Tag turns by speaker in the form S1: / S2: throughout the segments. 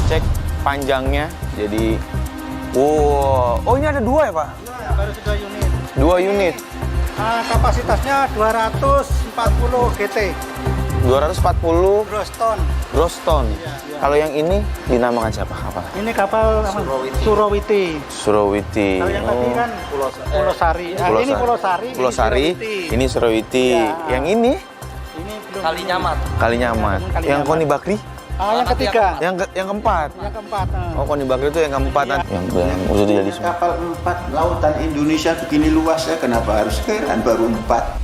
S1: cek panjangnya. Jadi, wow. Oh ini ada 2 ya Pak?
S2: Ya, baru 2 unit.
S1: 2 unit.
S2: Kapasitasnya 240 GT.
S1: 240
S2: Gross ton.
S1: gross ton.
S2: Iya.
S1: Kalau yang ini dinamakan siapa kapal?
S2: Ini kapal apa? Surawiti.
S1: Surawiti.
S2: Kalau yang tadi kan Pulau Sari. Ini Pulau Sari.
S1: Pulau Sari. Ini Surawiti.
S2: Ya.
S1: Yang ini
S2: Ini belum.
S3: Kalinyamat.
S1: Kalinyamat.
S2: Kalinyamat.
S1: Yang Koni Bakri?
S2: Yang ketiga.
S1: Yang keempat.
S2: Yang keempat.
S1: Oh, Koni Bakri itu yang keempat.
S2: Iya.
S1: Yang udah jadi semua.
S4: Kapal 4 lautan Indonesia begini luasnya, kenapa harus heran baru 4?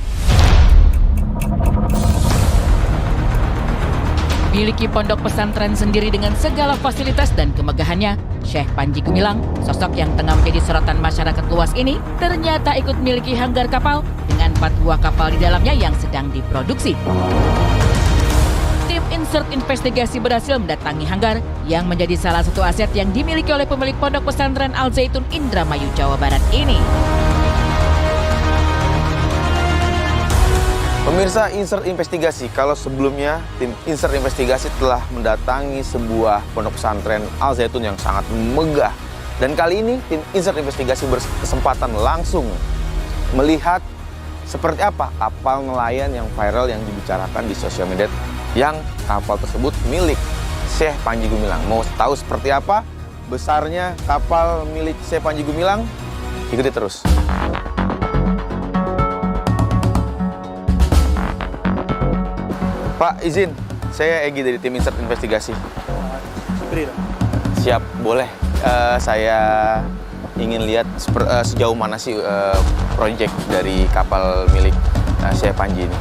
S5: Miliki pondok pesantren sendiri dengan segala fasilitas dan kemegahannya, Syekh Panji Gumilang, sosok yang tengah menjadi sorotan masyarakat luas ini, ternyata ikut memiliki hanggar kapal dengan 4 buah kapal di dalamnya yang sedang diproduksi. Tim Insert Investigasi berhasil mendatangi hanggar yang menjadi salah satu aset yang dimiliki oleh pemilik pondok pesantren Al Zaitun Indramayu, Jawa Barat ini.
S1: Pemirsa Insert Investigasi, kalau sebelumnya tim Insert Investigasi telah mendatangi sebuah pondok pesantren Al Zaitun yang sangat megah. Dan kali ini tim Insert Investigasi berkesempatan langsung melihat seperti apa kapal nelayan yang viral yang dibicarakan di sosial media, yang kapal tersebut milik Syekh Panji Gumilang. Mau tahu seperti apa besarnya kapal milik Syekh Panji Gumilang? Ikuti terus. Pak, izin, saya Egy dari tim Insert Investigasi. Siap, boleh. Saya ingin lihat sejauh mana sih proyek dari kapal milik Syekh Panji ini.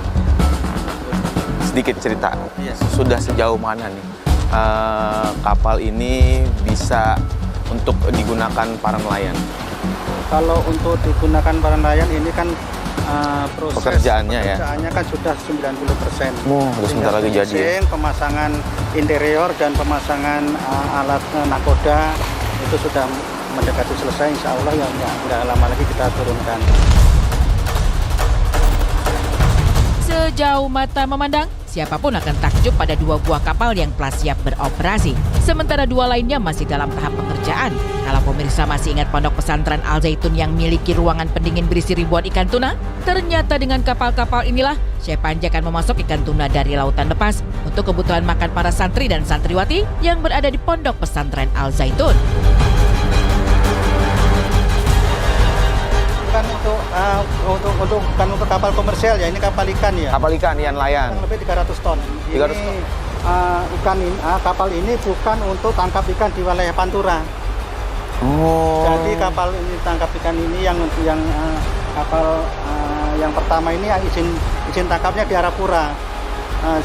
S1: Sedikit cerita, sudah sejauh mana nih kapal ini bisa untuk digunakan para nelayan?
S2: Kalau untuk digunakan para nelayan ini kan proses
S1: Pekerjaannya
S2: kan sudah 90%.
S1: Oh, udah sebentar lagi jadi ya?
S2: Pemasangan interior dan pemasangan alat nakoda itu sudah mendekati selesai. Insya Allah ya nggak lama lagi kita turunkan.
S5: Sejauh mata memandang, siapapun akan takjub pada 2 buah kapal yang telah siap beroperasi. Sementara 2 lainnya masih dalam tahap pengerjaan. Kalau pemirsa masih ingat pondok pesantren Al Zaitun yang memiliki ruangan pendingin berisi ribuan ikan tuna, ternyata dengan kapal-kapal inilah Syekh Panji akan memasok ikan tuna dari lautan lepas untuk kebutuhan makan para santri dan santriwati yang berada di pondok pesantren Al Zaitun.
S2: Bukan untuk kapal komersial ya, ini kapal ikan ya.
S1: Kapal ikan, yang nelayan.
S2: Kurang lebih 300 ton.
S1: 300
S2: ini, kapal ini bukan untuk tangkap ikan di wilayah Pantura.
S1: Oh.
S2: Jadi kapal ini tangkap ikan ini yang kapal yang pertama ini izin tangkapnya di Arapura.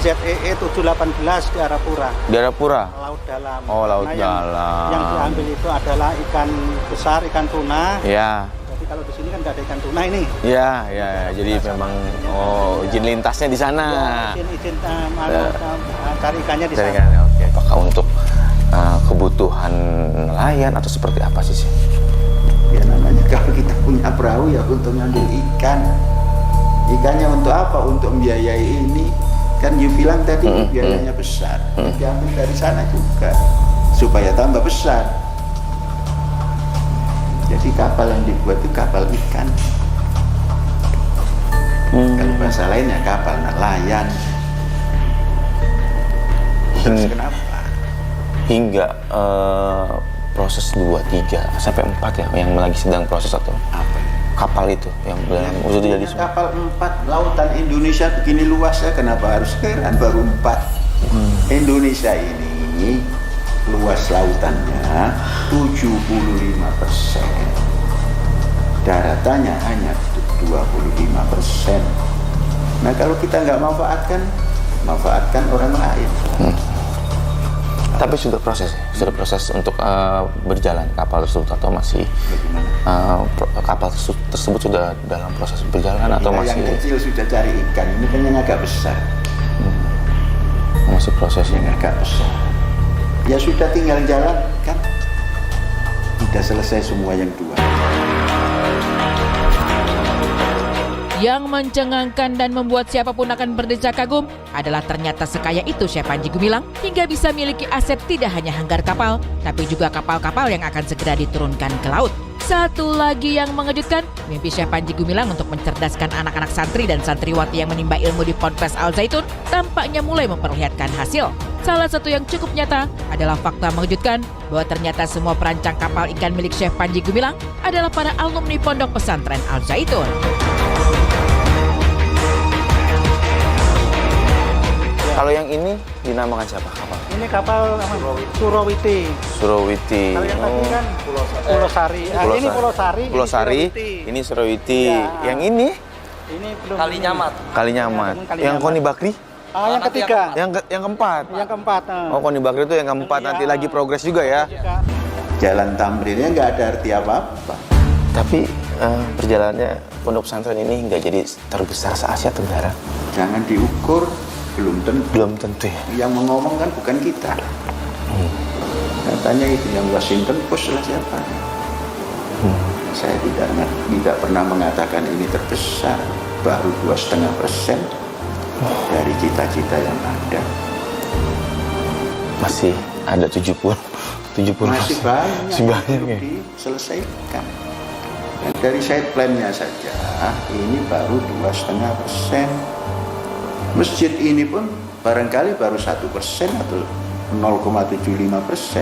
S2: ZEE 718 di Arapura.
S1: Di Arapura?
S2: Laut dalam.
S1: Oh, laut dalam.
S2: Yang diambil itu adalah ikan besar, ikan tuna.
S1: Ya.
S2: Jadi kalau di sini kan nggak ada ikan tuna ini.
S1: Ya. Jadi memang izin lintasnya di sana.
S2: Ya, izin cari ikannya di
S1: Cari
S2: sana.
S1: ikannya, oke. Apakah untuk kebutuhan nelayan atau seperti apa sih?
S4: Ya namanya kalau kita punya perahu ya untuk ngambil ikan. Ikannya untuk apa? Untuk membiayai ini. Kan you bilang tadi biayanya besar. Diambil dari sana juga supaya tambah besar. Jadi kapal yang dibuat itu kapal ikan. Kalau bahasa lainnya kapal nelayan. Terus kenapa?
S1: Hingga proses 2, 3, sampai 4 ya yang lagi sedang proses atau
S4: Apa?
S1: kapal itu yang udah jadi semua.
S4: Kapal 4 lautan Indonesia begini luasnya, kenapa harus heran baru 4? Indonesia ini luas lautannya 75%, daratannya hanya 25%. Nah kalau kita nggak manfaatkan orang lain.
S1: Tapi sudah proses untuk berjalan kapal tersebut atau masih kapal tersebut sudah dalam proses berjalan atau masih
S4: yang kecil sudah cari ikan, ini kan yang agak besar.
S1: Masih prosesnya
S4: Yang agak besar. Ya sudah tinggal jalan kan. Sudah selesai semua yang 2.
S5: Yang mencengangkan dan membuat siapapun akan berdecak kagum adalah ternyata sekaya itu Syekh Panji Gumilang hingga bisa miliki aset tidak hanya hanggar kapal, tapi juga kapal-kapal yang akan segera diturunkan ke laut. Satu lagi yang mengejutkan, mimpi Syekh Panji Gumilang untuk mencerdaskan anak-anak santri dan santriwati yang menimba ilmu di Ponpes Al Zaitun tampaknya mulai memperlihatkan hasil. Salah satu yang cukup nyata adalah fakta mengejutkan bahwa ternyata semua perancang kapal ikan milik Syekh Panji Gumilang adalah para alumni Pondok Pesantren Al Zaitun.
S1: Kalau yang ini dinamakan siapa kapal?
S2: Ini kapal Surawiti.
S1: Surawiti.
S2: Kalau yang tadi kan Pulau Sari. Ini Pulau Sari.
S1: Pulau Sari. Ini Surawiti. Yang ini?
S2: Ini belum.
S1: Kalinyamat.
S2: Kalinyamat.
S1: Yang Koni Bakri?
S2: Yang ketiga.
S1: Yang keempat.
S2: Yang keempat.
S1: Oh, Koni Bakri itu yang keempat. Nanti lagi progres juga ya.
S4: Jalan Tamrinnya nggak ada arti apa-apa.
S1: Tapi perjalanannya pondok pesantren ini nggak jadi terbesar se-Asia Tenggara.
S4: Jangan diukur, belum tentu
S1: ya.
S4: Yang mengomong kan bukan kita. Katanya itu yang Washington Post lah siapa. Saya tidak pernah mengatakan ini terbesar, baru 2,5% dari cita-cita yang ada.
S1: Masih ada 70.
S4: Masih banyak
S1: ya.
S4: yang diselesaikan. Dan dari side plan-nya saja ini baru 2,5%. Masjid ini pun barangkali baru 1% atau 0,75%.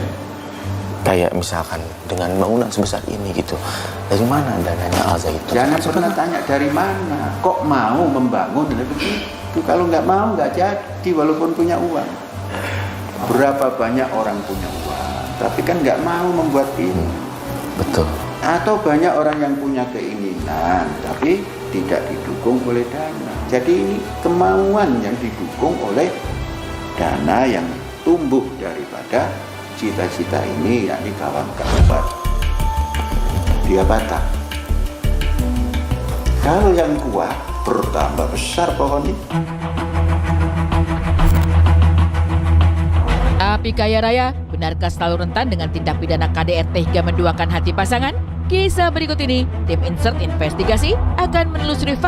S1: Kayak misalkan dengan bangunan sebesar ini gitu, dari mana dananya Al Zaitun?
S4: Jangan pernah tanya dari mana, kok mau membangun begitu. Kalau nggak mau nggak jadi, walaupun punya uang. Berapa banyak orang punya uang, tapi kan nggak mau membuat ini.
S1: Betul.
S4: Atau banyak orang yang punya keinginan, tapi tidak didukung oleh dana. Jadi ini kemauan yang didukung oleh dana yang tumbuh daripada cita-cita ini, yakni kawan-kawan dia Batak. Kalau yang kuat bertambah besar pohon ini.
S5: Tapi kaya raya, benarkah selalu rentan dengan tindak pidana KDRT hingga menduakan hati pasangan? Kisah berikut ini, tim Insert Investigasi akan menelusuri fakta